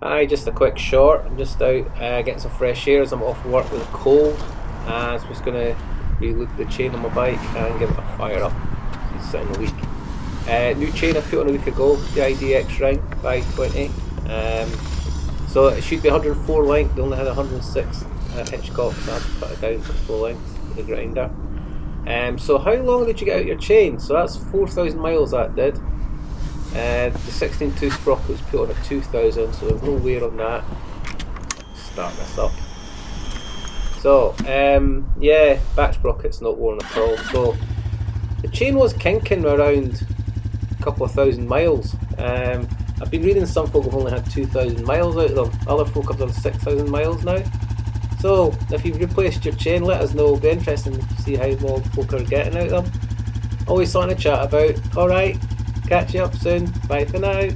Hi, just a quick short. I'm just out getting some fresh air as I'm off work with a cold. So I'm just going to reloop the chain on my bike and give it a fire up. It's sitting a week. New chain I put on a week ago, the IDX ring 520. So it should be 104 length, they only had 106 Hitchcock, so I had to put it down to full length with the grinder. So how long did you get out your chain? So that's 4,000 miles that did. The 16 tooth sprocket was put on at 2,000, so there's no wear on that. Start this up. So, yeah, back sprocket's not worn at all. So, the chain was kinking around a couple of thousand miles. I've been reading some folk have only had 2,000 miles out of them. Other folk have done 6,000 miles now. So, if you've replaced your chain, let us know. It'll be interesting to see how long folk are getting out of them. Always something to chat about. Alright. Catch you up soon. Bye for now.